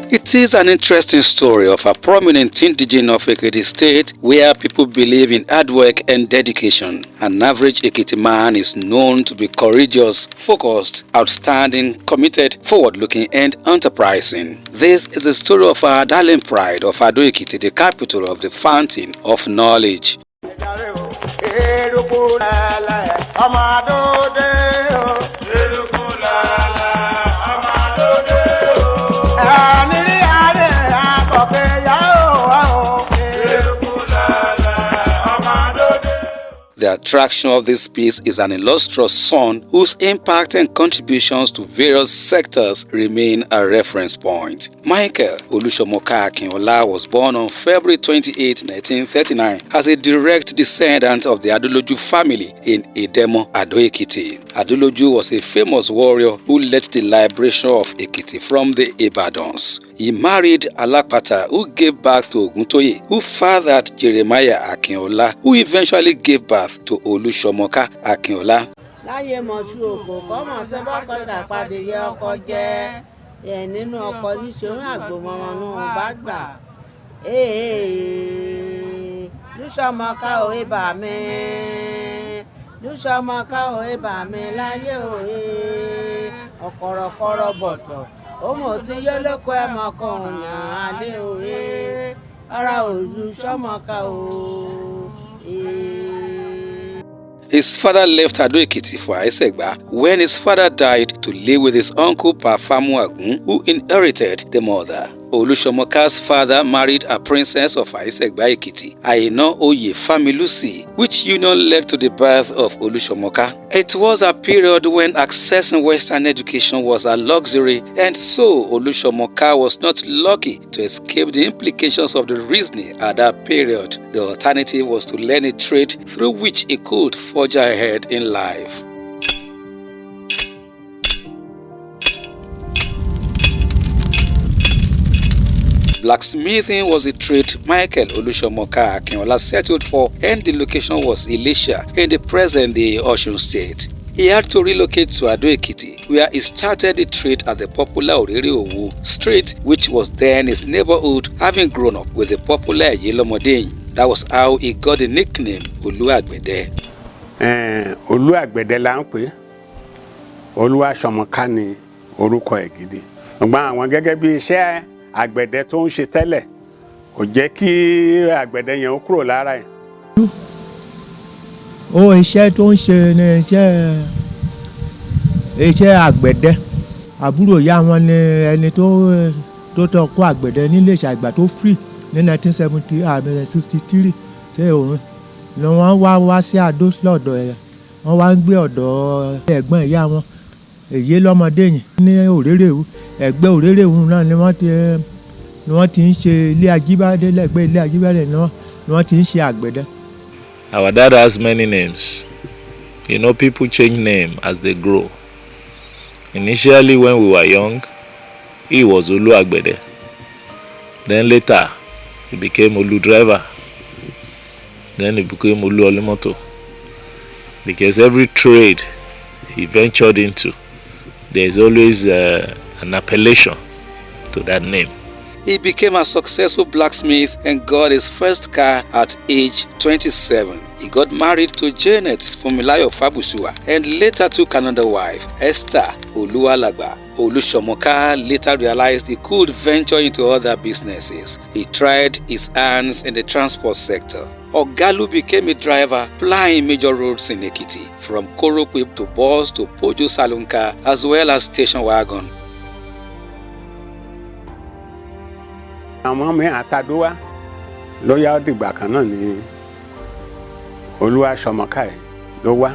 It is an interesting story of a prominent indigene of Ekiti State where people believe in hard work and dedication. An average Ekiti man is known to be courageous, focused, outstanding, committed, forward-looking, and enterprising. This is the story of our darling pride of Ado-Ekiti, the capital of the fountain of knowledge. The attraction of this piece is an illustrious son whose impact and contributions to various sectors remain a reference point. Michael Olusomoka Akinola was born on February 28, 1939 as a direct descendant of the Adoloju family in Edemo, Ado-Ekiti. Adoloju was a famous warrior who led the liberation of Ekiti from the Ibadans. He married Alapata, who gave birth to Oguntoye, who fathered Jeremiah Akinola, who eventually gave birth to Olusomoka Akinola. His father left Ado-Ekiti for Aisegba when his father died to live with his uncle Pa Agun, who inherited the mother. Olusomoka's father married a princess of Aisegba Ekiti, Aina Oye Familusi, which union led to the birth of Olusomoka. It was a period when accessing Western education was a luxury, and so Olusomoka was not lucky to escape the implications of the reasoning at that period. The alternative was to learn a trade through which he could forge ahead in life. Blacksmithing was a trade Michael Olusomoka Akinola settled for, and the location was Elisha in the present-day Osun State. He had to relocate to Ado-Ekiti, where he started the trade at the popular Orere-Owu Street, which was then his neighborhood, having grown up with the popular Yelomodeyin. That was how he got the nickname Olu-Agbede. Olu-Agbede la ń pè, Olusomoka ni orúkọ ẹ̀ gidi. Ṣùgbọ́n àwọn gẹ́gẹ́ bí iṣẹ́ àgbẹ̀dẹ tó ń ṣe tẹ́lẹ̀ kò jẹ́ kí àgbẹ̀dẹ yẹn ó kúrò lára ẹ̀. Iṣẹ́ tó ń ṣe ni iṣẹ́ àgbẹ̀dẹ. Àbúrò ìyá wọn ni ẹni tó tọ́ kọ́ àgbẹ̀dẹ nílé ìṣàgbà tó free ní 1963 ṣé òun ni wọ́n wá sí Adó lọ́dọ̀ ẹ̀. Wọ́n wá ń gbé ọ̀dọ̀ ẹ̀gbọ́n ìyá wọn èyí lọ́mọdé yìí ní Orere-Owu. Ẹgbẹ́ Orere-Owu náà ni wọ́n ti ń ṣe ilé Ajíbádé, lẹ́gbẹ́ ilé Ajíbádé ni wọ́n ti ń ṣe àgbẹ̀dẹ. Our dad has many names. You know, people change name as they grow. Initially, when we were young, he was Olu-Agbede. Then later, he became Olu Driver. Then he became Olu Olimoto. Because every trade he ventured into, there is always an appellation to that name. He became a successful blacksmith and got his first car at age 27. He got married to Janet Fumilayo Fabusua and later took another wife, Esther Oluwalagba. Olusomoka later realized he could venture into other businesses. He tried his hands in the transport sector. Ogalu became a driver, plying major roads in Ekiti, from Korope to bus to Pojo Salunka, as well as station wagon. Àwọn mi àtàdúwà lóyá dìgbà kan náà ni Olusomoka yìí ló wá.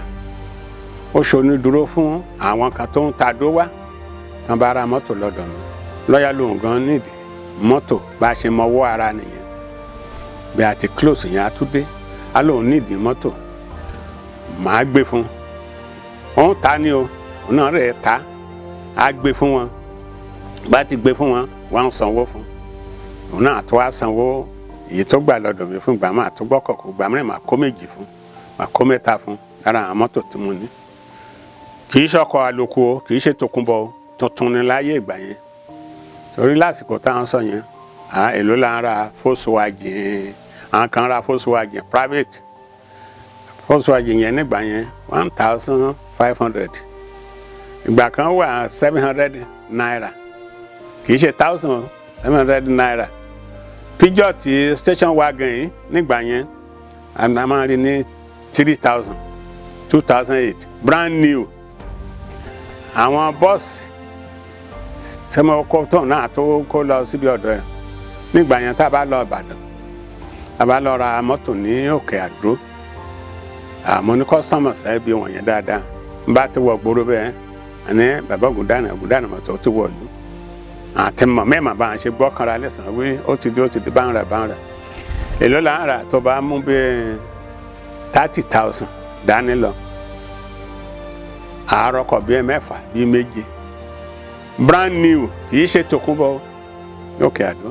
Ó ṣonídúró fún àwọn kan tó ń tàdúwà tán bá ra mọ́tò lọ́dọ̀ mi. Lọ́yà lóhùn gan nídìí mọ́tò bá ṣe mọ́wọ́ ara nìyẹn. Bí a ti close yẹn á tún dé, á lóhùn nídìí mọ́tò. Màá gbé fún. Òun ta ni o, òun náà rẹ̀ ta. Á gbé fún wọn. Bá ti gbé fún wọn, wọ́n sanwó fún. Òun náà tó wá sanwó èyí tó gbà lọ́dọ̀ mi fún ìgbà máa tó gbọ́kọ̀kọ̀ ìgbà mìíràn máa kó méjì fún, máa kó mẹ́ta fún lára àwọn mọ́tò tí mo ní. Kì í ṣọkọ̀ àlòkù o, kì í ṣe tòkunbọ̀ o, tuntun ni láyé ìgbà yẹn. torí lásìkò táwọn sọ yẹn èló là ń ra Volkswagen, àwọn kan ra Volkswagen private, Volkswagen yẹn nígbà yẹn 1,500, ìgbà kan wà 700 naira, kì í ṣe 1,700 naira. Peugeot station wagon yìí nígbà yẹn a máa rí ní 3,000, 2008 brand new. Àwọn bọ́ọ̀sì tí mo kó tó náà tó kó lọ síbi ọ̀dọ̀ ẹ̀ nígbà yẹn tá a bá lọ Ìbàdàn, a bá lọ ra mọ́tò ní Òkè Àdó, àmọ́ ní customers ẹ̀ bí wọ̀nyẹn dáadáa n bá ti wọ gbòòrò bẹ́ẹ̀ ẹni bàbá Ògúndànà mọ́tò ti wọ̀ lù àti mọ̀ mẹ́ẹ̀mà bá ń ṣe gbọ́ kanra lẹ́sàn-án wí ó ti di bá ń rà èló là ń rà tó bá mú bí 30,000 dání lọ àárọ̀ kọ̀ bí mẹ́fà bí méje brand new, kì í ṣe tòkunbọ̀ Òkè Àdó.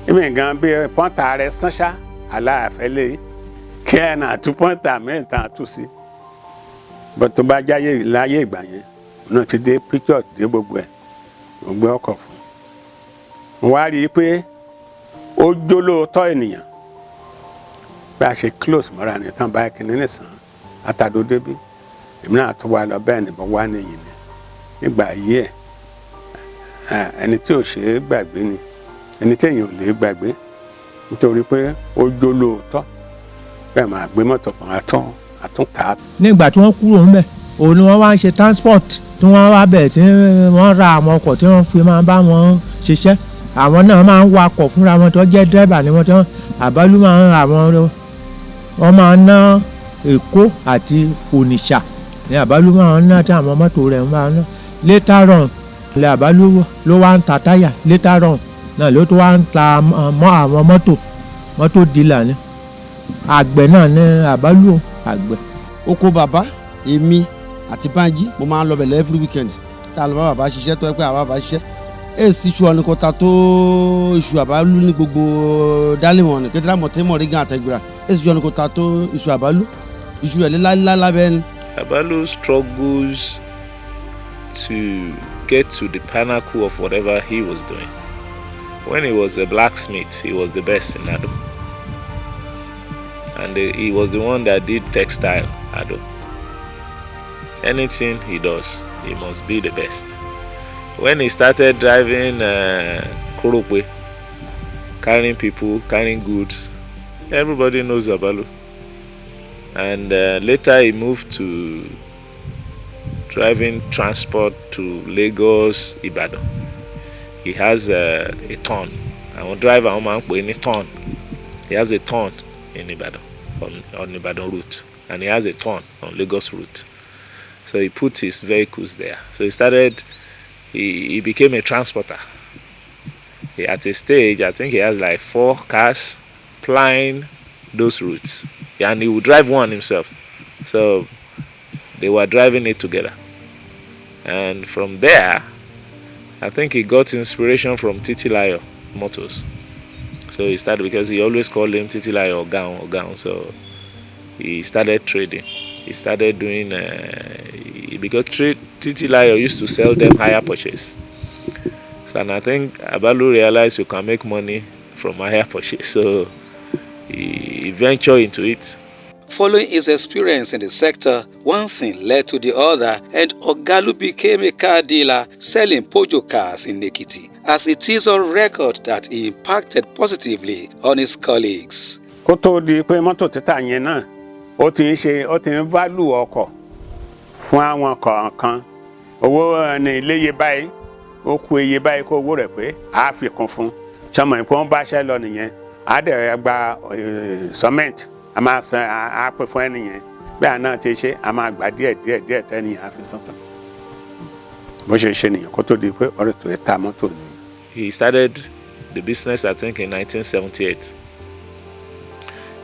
Ìmì gan bí pọ́ńtà rẹ̀ sánṣá aláàfẹ́ lé kí ẹ̀ náà tú pọ́ńtà mẹ́ta tú sí. Bọ́n tó bá jáyé láyé ìgbà yẹn náà ti dé Peugeot dé gbogbo ẹ̀ gbogbo ọkọ̀ fún. Mo wá rí i pé ó jólóòtọ́ ènìyàn bí a ṣe close mọ́ra ní tán báyìí kìíní nìsàn àtàdó débí èmi náà tó wá lọ bẹ́ẹ̀ nìbọn wá nìyí ni nígbà yìí ẹni tí ò ṣe é gbàgbé ni ẹni tí èèyàn ò lè gbàgbé nítorí pé ó jólóòtọ́ bẹ́ẹ̀ máa gbé mọ́tò kan àtúntà. nígbà tí wọ́n kúrò ńbẹ̀ òun ni wọ́n wá ń ṣe transport tí wọ́n wá bẹ̀ tí wọ́n ra àwọn ọkọ̀ tí wọ́n fi máa bá wọn ṣiṣẹ́. Àwọn náà máa ń wakọ̀ fúnra wọn tó jẹ́ dírẹ́bà ni wọ́n tó Àbálú máa ń ra wọ́n máa ń ná Èkó àti Onitsha ní Àbálú máa ń ná tí àwọn mọ́tò rẹ̀ máa ń ná. Later on ilẹ̀ Àbálú ló wá ń ta táyà, later on náà ló tó wá ń ta mọ́ àwọn mọ́tò dílà ni. Àgbẹ̀ náà ní Àbálú àgbẹ̀. Oko bàbá èmi àti Bánjí mo máa ń lọ bẹ̀lẹ̀ every weekend tá a lọ bá bàbá ṣiṣẹ́ tó ẹ pé àwa bàbá ṣiṣẹ́ èsì iṣu ọ̀nì kọta tó iṣu Àbálú ní gbogbo dálímọ̀ ní kẹtìrà mọ̀tẹ́mọ̀ rígan àtẹ̀gbìrà èsì iṣu ọ̀nì kọta tó iṣu Àbálú iṣu ẹ̀ lábẹ́ ni. Abalu struggles to get to the pinnacle of whatever he was doing. When he was a blacksmith, he was the best in Ado. And he was the one that did textile Ado. Anything he does, he must be the best. When he started driving Korope, carrying people, carrying goods, everybody knows Abalu. And later he moved to driving transport to Lagos, Ibadan. He has a ton. I want driver in a ton. He has a ton in Ibadan, on Ibadan route, and he has a ton on Lagos route. So he put his vehicles there. So he became a transporter. At a stage, I think he has like 4 cars plying those routes, and he would drive one himself. So they were driving it together. And from there, I think he got inspiration from Titilayo Motors. So he started, because he always called him Titilayo Ogang. So he started trading. He started doing, because Titilayo used to sell them higher purchase. So, and I think Abalu realized you can make money from higher purchase. So he ventured into it. Following his experience in the sector, one thing led to the other, and Ogalu became a car dealer selling Pojo cars in Ekiti, as it is on record that he impacted positively on his colleagues. Kó tó di pé mọ́tò títà yẹn náà ó ti ń value ọkọ̀ fún àwọn kọ̀ọ̀kan. Owó ní iléyè báyìí ó kù iye báyìí kó owó rẹ̀ pé a fi kún fún. Sọmọ ìpọ́n bá ṣẹ́ lọ nìyẹn, a dẹ̀ gba cement. A máa san a pè fún ẹnìyẹn bí àná ti ṣe a máa gbà díẹ̀ tẹ́nìyàn á fi san tán. Bó ṣe ṣe nìyẹn kó tó di pé ọ̀rẹ́ tó ta mọ́tò ni. He started the business, I think, in 1978.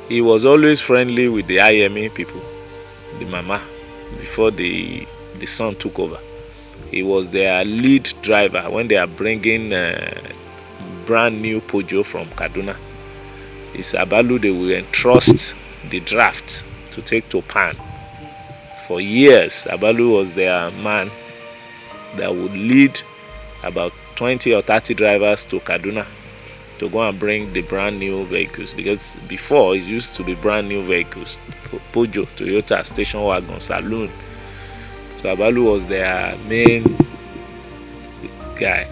He was always friendly with the IME people, the mama, before the son took over. He was their lead driver when they are bringing brand new Pojo from Kaduna. It's Abalu they will entrust the draft to take to Pan. For years, Abalu was their man that would lead about 20 or 30 drivers to Kaduna to go and bring the brand new vehicles, because before it used to be brand new vehicles, Pojo, Toyota, station wagon, saloon. So Abalu was their main guy,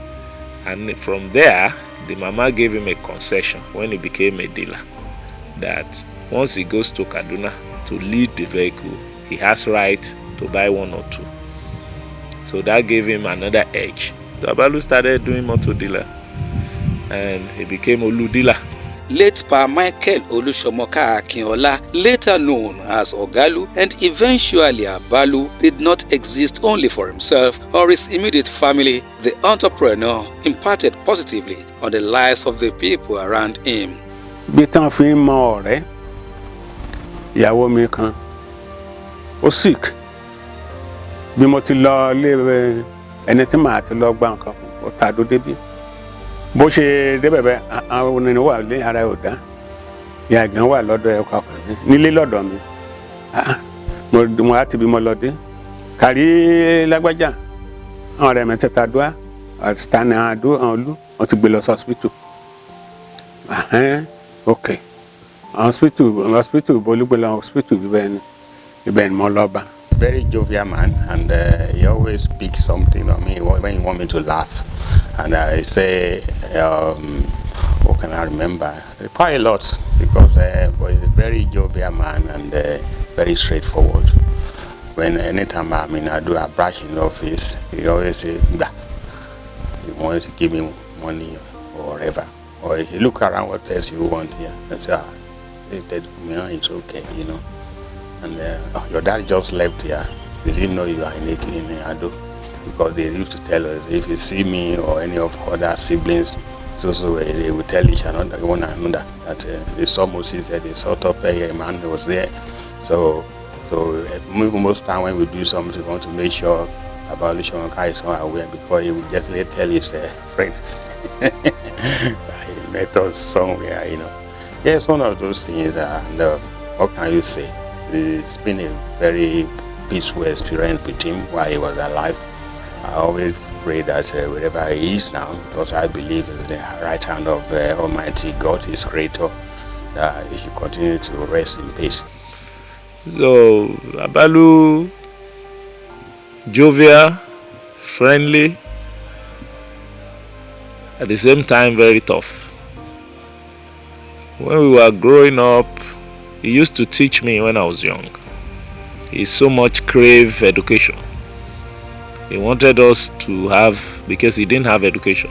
and from there the mama gave him a concession when he became a dealer, that once he goes to Kaduna to lead the vehicle, he has right to buy one or two. So that gave him another edge. So Abalu started doing motor dealer, and he became Olu dealer. Late Pa Michael Olusomoka Akinola, later known as Ogalu and eventually Abalu, did not exist only for himself or his immediate family. The entrepreneur impacted positively on the lives of the people around him. bí tán fi ń mọ ọ̀rẹ́ ìyàwó mi kan ó sick bí mo ti lọ lé ẹni tí màá ti lọ gba nǹkan ó tàdó débí bó ṣe débẹ̀ bẹ́ẹ̀ àwọn onírin wà lé ara ẹ̀ ò dá ìyá gan wà lọ́dọ̀ ẹ̀ kọ̀ọ̀kan nílé lọ́dọ̀ mi mo á ti bí mo lọ dé kárí lágbájá àwọn ọ̀rẹ́ mi tẹ̀ta dúá stanley Ado Olú wọ́n ti gbé lọ sí hospital. Okay, hospital Bolúgbélé hospital ibẹ̀ ni mo lọ bá. Very jovial man, and he always speaks something on me when he want me to laugh. And I say, what can I remember? Quite a lot, because he's a very jovial man and very straightforward. When anytime I do a brush in the office, he always say, bah. He wants to give me money or whatever. Or he look around, what else you want here? I say, it's okay, you know. And your dad just left here. They didn't know you are in Ado, because they used to tell us, if you see me or any of other siblings, so they will tell each another, one another, that they saw Moses, they saw Tope, a man was there. So most time when we do something, we want to make sure about Olusomoka is not aware, because he will definitely tell his friend. He met us somewhere, you know. Yeah, it's one of those things, and what can you say? It's been a very peaceful experience with him while he was alive. I always pray that wherever he is now, because I believe in the right hand of Almighty God, his creator, that he should continue to rest in peace. So Abalu, jovial, friendly, at the same time very tough. When we were growing up, he used to teach me when I was young. He so much craved education. He wanted us to have, because he didn't have education.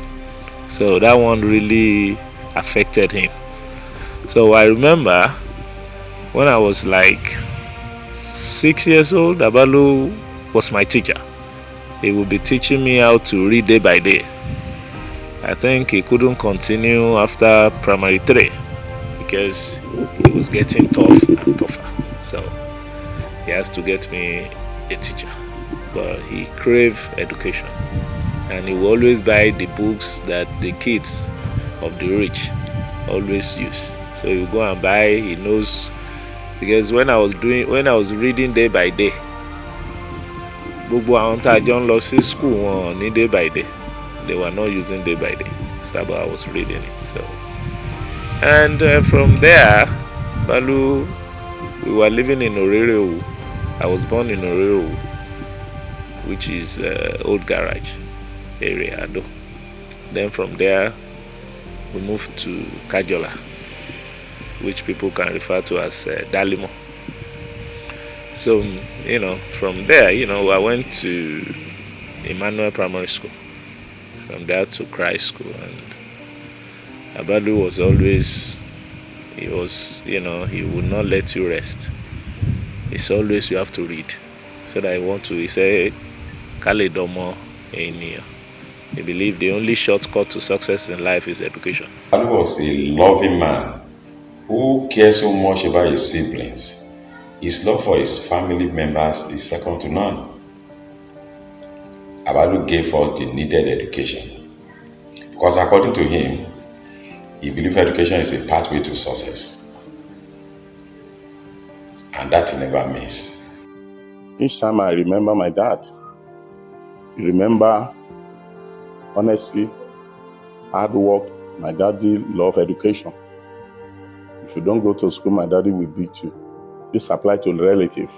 So that one really affected him. So I remember when I was like 6 years old, Abalu was my teacher. He would be teaching me how to read day by day. I think he couldn't continue after primary 3 because it was getting tough and tougher. So he has to get me a teacher. But he craved education, and he will always buy the books that the kids of the rich always use. So he will go and buy. He knows, because when I was reading day by day, gbogbo àwọn tá a jọ ń lọ sí school wọn ní day by day, they were not using day by day. So I was reading it. So and from there, Balu, we were living in Orere. I was born in Orere, which is old garage area. Then from there, we moved to Kajola, which people can refer to as Dalimo. So, from there, I went to Emmanuel Primary School. From there to Christ School. And Abalu was always, he would not let you rest. It's always you have to read. So that he said, Kale Domo Eniyo. He believed the only shortcut to success in life is education. Abalu was a loving man who cares so much about his siblings. His love for his family members is second to none. Abalu gave us the needed education, because according to him, he believed education is a pathway to success, and that he never missed. Each time I remember my dad, you remember Honestly, hard work. My daddy loved education. If you don't go to school, my daddy will beat you. This applies to the relative.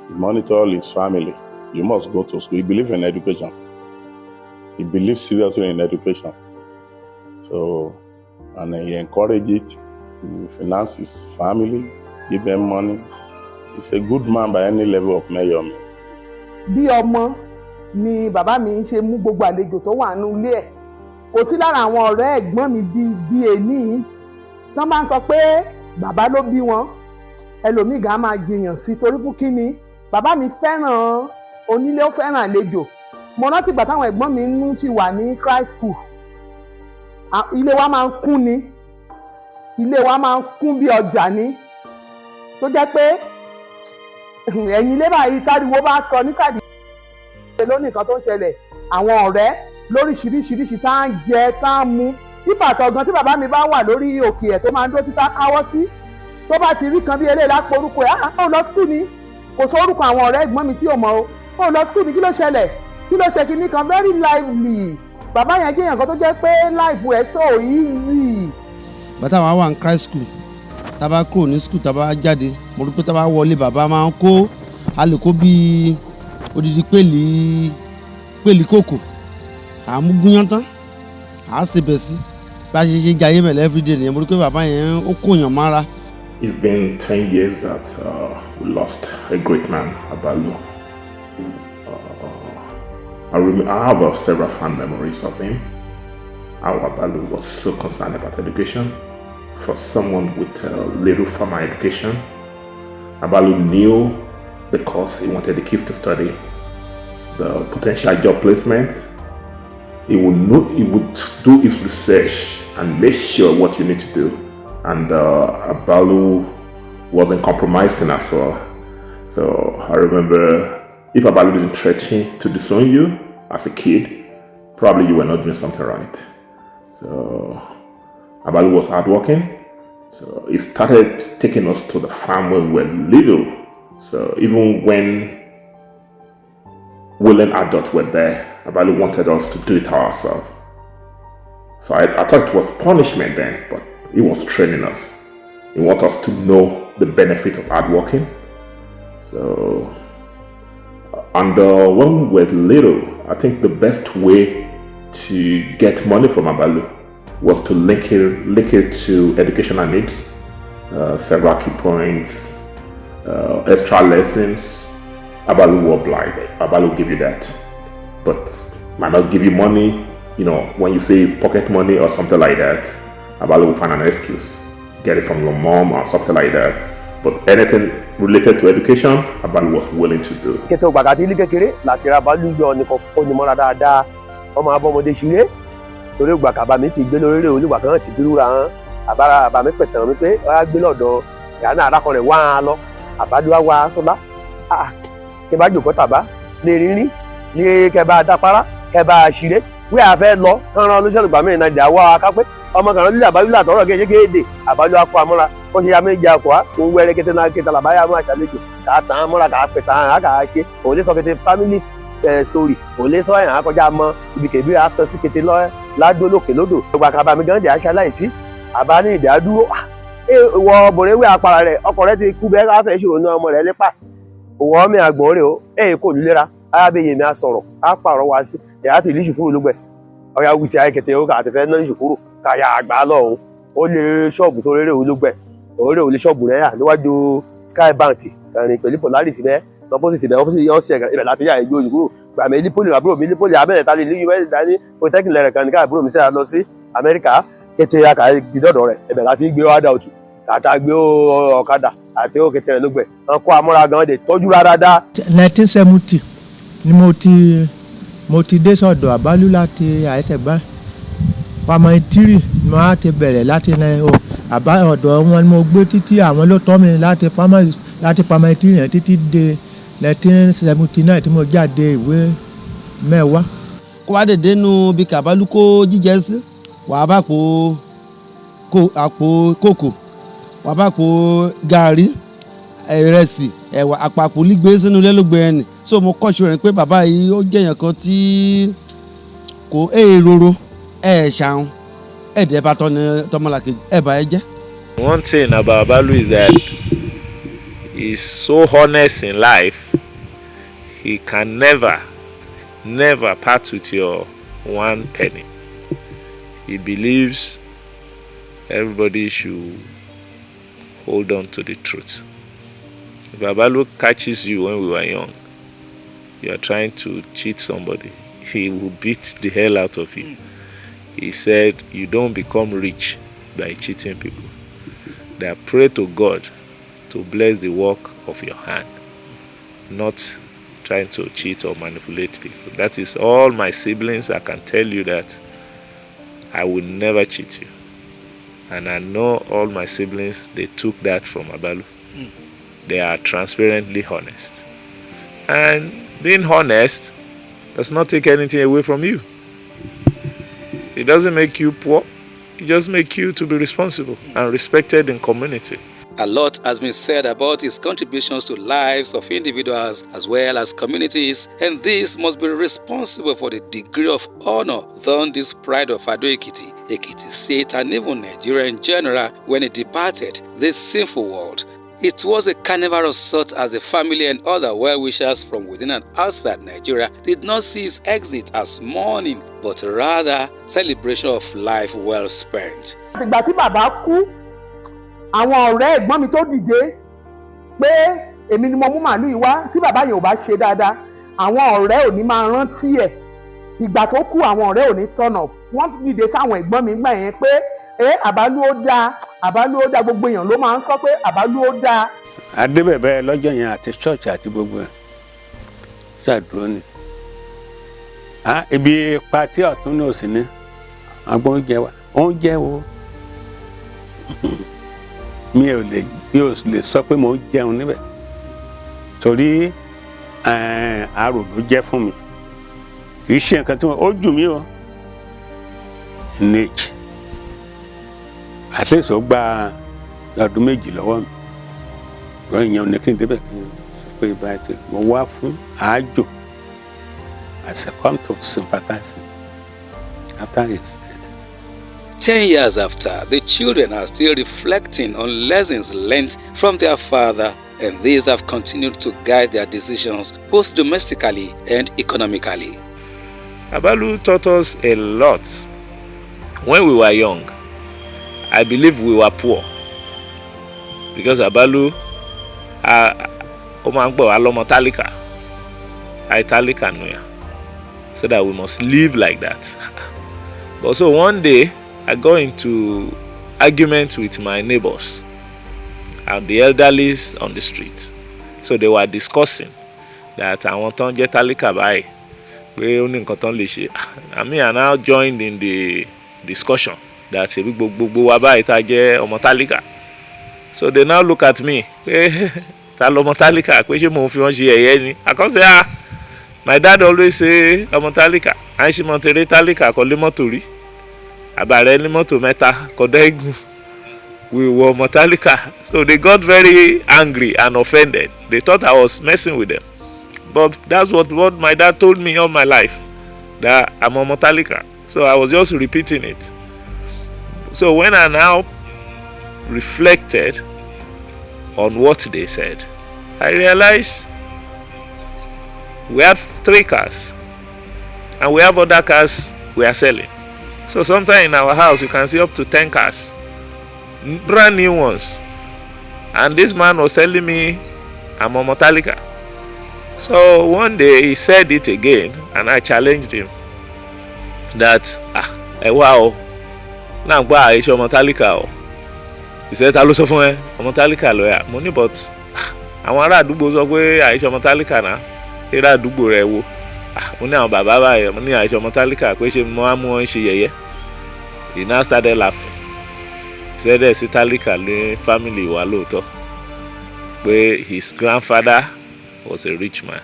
He monitors his family. You must go to school. He believes in education. He believes seriously in education. So, and he encouraged it. He financed his family, give them money. He's a good man by any level of measurement. Bí ọmọ ni bàbá mi ṣe mú gbogbo àlejò tó wà nínú ilé ẹ̀. Kò sí lára àwọn ọ̀rẹ́ ẹ̀gbọ́n mi bí èní. Tán bá ń sọ pé bàbá ló bí wọn, ẹlòmíì gan máa jiyàn sí torí fún kíni. Bàbá mi fẹ́ràn onílé, ó fẹ́ràn àlejò. Mo rántí ìgbà táwọn ẹ̀gbọ́n mi ń ti wà ní Christ school. Ilé wa máa ń kún ni. Ilé wa máa ń kún bí ọjà ni. Tó jẹ́ pé ẹ̀yìn ilé báyìí táriwo bá sọ nísàdí lónìí kan tó ń ṣẹlẹ̀, àwọn ọ̀rẹ́ lóríṣiríṣiríṣi tá à ń jẹ tá à ń mu. Ìfàtọ̀gàn tí bàbá mi bá wà lórí òkè ẹ̀ tó máa ń dó títà káwọ́ sí, tó bá ti rí kan bí eléyìí lápò orúkọ ẹ̀ ó lọ skul ni, kò sọ orúkọ àwọn ọ̀rẹ́ ẹ̀gbọ́n mi tí ò mọ̀ o, ó lọ skul ni, kí ló ṣẹlẹ̀, kí ló ṣe kinní kan, very lively. Bàbá yẹn jẹ́ èèyàn kan tó jẹ́ pé life ẹ̀ so easy. Bàtà wa wà ní Christ school, tábà kúrò ní school tábà jáde, mo rí pé tábà wọlé bàbá máa ń kó, a lè kó bíi odidi pèlì kòkò, àmúgúnyán tán, à á ṣe bẹ̀ sí, bá a ṣe jayé mẹ́lẹ̀ everyday nìyẹn. Mo rí pé bàbá yẹn ó kóyàn mára. It's been 10 years that we lost a great man, Abalu. I have several fond memories of him. How Abalu was so concerned about education. For someone with little formal education, Abalu knew the course he wanted the kids to study, the potential job placement. He would do his research and make sure what you need to do. And Abalu wasn't compromising as well. So I remember, if Abalu didn't threaten to disown you as a kid, probably you were not doing something right. So Abalu was hardworking. So he started taking us to the farm when we were little. So even when willing adults were there, Abalu wanted us to do it ourselves. So I thought it was punishment then, but he was training us. He wanted us to know the benefit of hard working. So, and when we were little, I think the best way to get money from Abalu was to link it to educational needs, several key points, extra lessons. Abalu will oblige. Abalu will give you that, but might not give you money. You know, when you say it's pocket money or something like that, Abalu will find an excuse, get it from your mom or something like that. But anything related to education, Abalu was willing to do. Kẹtẹ ògbàgà tí ilé kékeré láti ra Abalu yọ nìkan fún onímọ̀ra dáadáa, ọmọ abọ́mọdé ṣeré. Torí ògbàgà bàmí ti gbé lórí rẹ̀ olúgbà kan ti bírú ra hàn. Àbára bàmí pẹ̀tàn mi pé ọ̀yá gbé lọ́dọ̀ ìyáná àdákọ̀rẹ̀ wá hàn lọ. Abalu wá wá sọ́lá. Kẹ bá jòkó tàbá lè rínrín ní kẹ bá dápárá kẹ bá ṣeré. Wí àfẹ́ lọ kán rán olóṣèlú gbàmí ìnajà wá akápẹ́. Ọmọ kan lílẹ̀ Abalu látọ̀rọ̀ kéde Abalu akọ amọ́ra ó ṣe ya méjì akọ á òun wẹ́rẹ́ kété náà kété làbáyà máa ṣàlejò kà tàn án mọ́ra kà pẹ̀ tàn án kà á ṣe òun lè sọ kété family story òun lè sọ ẹ̀yàn akọjá mọ ibi kèbí àtọ sí kété ládó lókè lódò ọgbà kaba mi gan dè aṣá láìsí àbá ní ìdá dúró wọ bòrèwé apara rẹ ọkọ rẹ ti kú bẹ́ẹ̀ káfẹ́ ìṣòro ní ọmọ rẹ lépa òwò mi àgbọ̀n rẹ o kò nílera arábẹ́yẹ mi á sọ̀rọ̀ á pààrọ̀ wá sí ẹ̀yà ti ìlíṣù kúrò lógbẹ̀ ọ̀yà wùsì ayẹkẹtẹ ó kà àtẹ̀fẹ́ náà ìṣù kúrò káyà àgbà lọ́hùn ó lè ṣọ́ọ̀bù tó réré ológbẹ̀ òórè òlé ṣọ́ọ̀bù rẹ̀ yà níwájú Sky Bank kàrin pẹ̀lú Polaris bẹ́ẹ̀ lọ́pọ̀sìtì bẹ́ẹ̀ ọ́fíìsì yọ̀ sí ibẹ̀ láti yà ìgbó òyìnbó gbàmí lípólì àbúrò mi lípólì abẹ́rẹ́ ta lè ní us dání polytechnic lẹ́rẹ̀ kan ní ká àbúrò mi sẹ́yà lọ sí Amẹ́ríkà kété ya kàá dídọ̀dọ̀ rẹ̀ ibẹ̀ láti gbé wádà òtù kàtà gbé ọ̀kadà àti ó kété rẹ̀ lógbẹ̀ wọn kó amúra gan de tọ́jú dáadáa. 1970 ni mo ti dé sọ́dọ̀ Abalu láti àìsẹ̀gbá pàmò ìtírì ni wọ́n á ti bẹ̀rẹ̀ láti ọ̀dọ̀ wọn ni mo gbé títí àwọn ló tọ́ mi láti pàmò ìtírì yẹn títí dé 1979 tí mo jáde ìwé mẹ́wàá. Kó wá dèdè nu bí Abalu kó jíjẹ sí wàá bá àpò kòkò wàá bá àpò gàrí ìrẹsì ẹ̀wà àpapọ̀ lígbé sínú ilé ló gbé ẹni so mo kọ́ ṣe rẹ̀ pé bàbá yìí ó jẹ́ èèyàn kan tí kò roro ṣàun dẹ̀ bá tọmọlàkejì bá ẹ jẹ́. One thing about Abalu is that he's so honest in life. He can never part with your one penny. He believes everybody should hold on to the truth. If Abalu catches you when we were young, you are trying to cheat somebody, he will beat the hell out of you. He said, you don't become rich by cheating people. That pray to God to bless the work of your hand, not trying to cheat or manipulate people. That is all my siblings. I can tell you that I will never cheat you. And I know all my siblings, they took that from Abalu. They are transparently honest. And being honest does not take anything away from you. It doesn't make you poor. It just makes you to be responsible and respected in community. A lot has been said about his contributions to lives of individuals as well as communities, and this must be responsible for the degree of honor done this pride of Ado-Ekiti, Ekiti State, and even Nigeria in general when he departed this sinful world. It was a carnival of sorts as the family and other well-wishers from within and outside Nigeria did not see his exit as mourning, but rather celebration of life well spent. Ìgbà tí bàbá kú, àwọn ọ̀rẹ́ ẹ̀gbọ́n mi tó dìde pé èmi ni mo mú màálù yìí wá tí bàbá yẹn ò bá ṣe dáadáa, àwọn ọ̀rẹ́ ò ní máa rántí ẹ̀. Ìgbà tó kú àwọn ọ̀rẹ́ ò ní tọ̀nà. Wọ́n dìde sáwọn ẹ̀gbọ́n mi gbà yẹn pé Abalu ó dáa, gbogbo èèyàn ló máa ń sọ pé Abalu ó dáa. Adébẹ̀bẹ̀ lọ́jọ́ yẹn àti ṣọ́ọ̀ṣì àti gbogbo ẹ̀ ṣàdúró ni. Ibi pati ọ̀tún ní òsì ni agbọn oúnjẹ wa oúnjẹ wo mi ò lè sọ pé mo ń jẹun níbẹ̀ torí àrò ló jẹ́ fún mi kì í ṣe nǹkan tí ó jù mí o nèjì àtẹ̀sí ó gba ọdún méjì lọ́wọ́ mi wọ́n ìyẹn ò ní kí n débẹ̀ kí n sọ pé báyìí mo wá fún àájò as I come to sympathize after his death. 10 years after, the children are still reflecting on lessons learned from their father, and these have continued to guide their decisions both domestically and economically. Abalu taught us a lot. When we were young, I believe we were poor because Abalu said that we must live like that. But so one day I got into argument with my neighbors and the elderly on the street. So they were discussing that I want to get talika by. I mean, I now joined in the discussion that so they now look at me. I can't say my dad always say Omotalika, and she montere talika ko le motori. Abare ni moto meta ko degu. We were Omotalika. So they got very angry and offended. They thought I was messing with them. But that's what my dad told me all my life, that I'm Omotalika. So I was just repeating it. So when I now reflected on what they said, I realized we have 3 cars and we have other cars we are selling. So sometimes in our house you can see up to 10 cars, brand new ones. And this man was telling me I'm a Motalika. So one day he said it again and I challenged him that wow, now buy a Motalika. He said Olusomoka Motalika lawyer. Money, but I want to do so way I Motalika now. Era àdúgbò rẹ̀ wo mo ní àwọn bàbá báyìí mo ní àìsàn Motalika pé ṣe mo á mú wọn ṣe yẹ̀yẹ́. He now started laughing. He said there's a Talika ní family wa lóòótọ́ pé his grandfather was a rich man.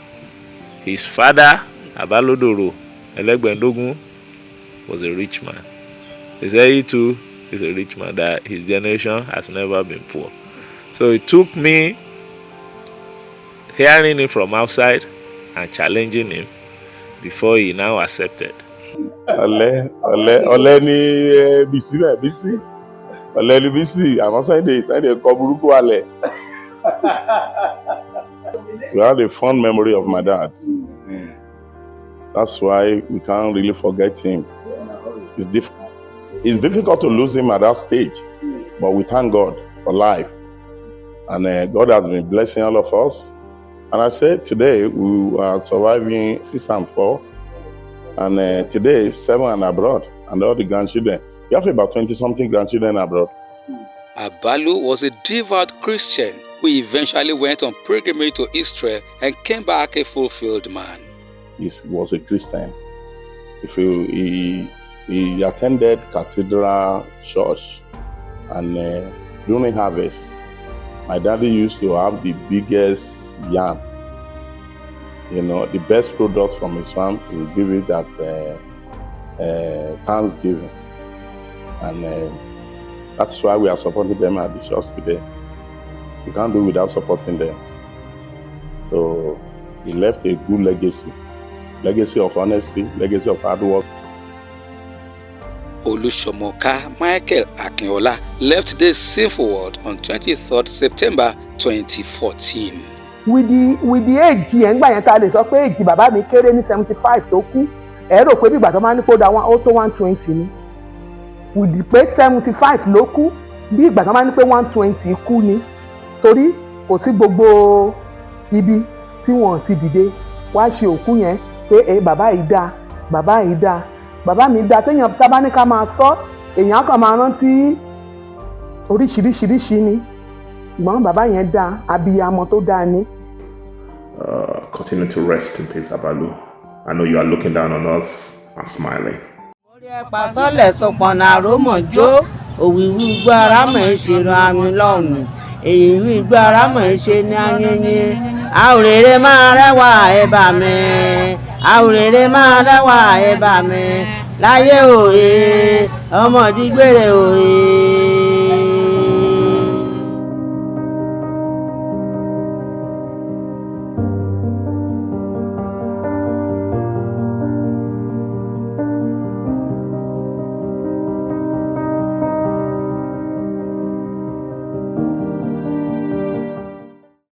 His father Abalodoro Ẹlẹ́gbẹ̀ndógún was a rich man. He said he too is a rich man, that his generation has never been poor. So it took me hearing it from outside and challenging him before he now accepted. ọ̀lẹ ní Bísí bẹ́ẹ̀ Bísí ọ̀lẹ ní Bísí àmọ́ Sunday kọ burúkú alẹ̀. We had a fond memory of my dad. That's why we can't really forget him. It's difficult to lose him at that stage, but we thank God for life. And God has been blessing all of us. And I said today we are surviving 6 and 4. And today 7 and abroad. And all the grandchildren. We have about 20-something grandchildren abroad. Abalu was a devout Christian who eventually went on pilgrimage to Israel and came back a fulfilled man. He was a Christian. He attended Cathedral Church, and during harvest, my daddy used to have the biggest yam. The best products from his farm. He would give it at Thanksgiving, and that's why we are supporting them at the church today. We can't do without supporting them. So he left a good legacy of honesty, legacy of hard work. Olusomoka Michael Akinola left this sinful world on 23rd September 2014. With the age yẹn gbà yẹn ta lè sọ pé age bàbá mi kéré ní 75 tó kú ẹ rò pé bí ìgbà tó máa ń kó da ó tó 120 ni. With the pé 75 ló kú bí ìgbà tó máa ń pé 120 kú ni torí kò sí gbogbo ibi tí wọ́n ti dìde wá ṣe òkú yẹn pé bàbá yìí dáa bàbá yìí dáa bàbá mi dáa téèyàn tábá ní ká máa sọ èèyàn kan máa rántí oríṣiríṣiríṣi ni ìgbọ́n bàbá yẹn dáa abiyamọ tó dáa ni. Continue to rest in peace, Abalu. I know you are looking down on us and smiling. orí ẹ̀pà sọ́lẹ̀ sọpọ̀nà àrómọ̀jó òwìwí igbó arámọ̀ ìṣèrò àmì lọ́ọ̀nù èyíwí igbó arámọ̀ ìṣe ní ayẹyẹ àwòrèrè máa rẹwà ẹ̀bà mi àwòrèrè máa rẹwà ẹ̀bà mi láyé òye ọmọdé gbére òye.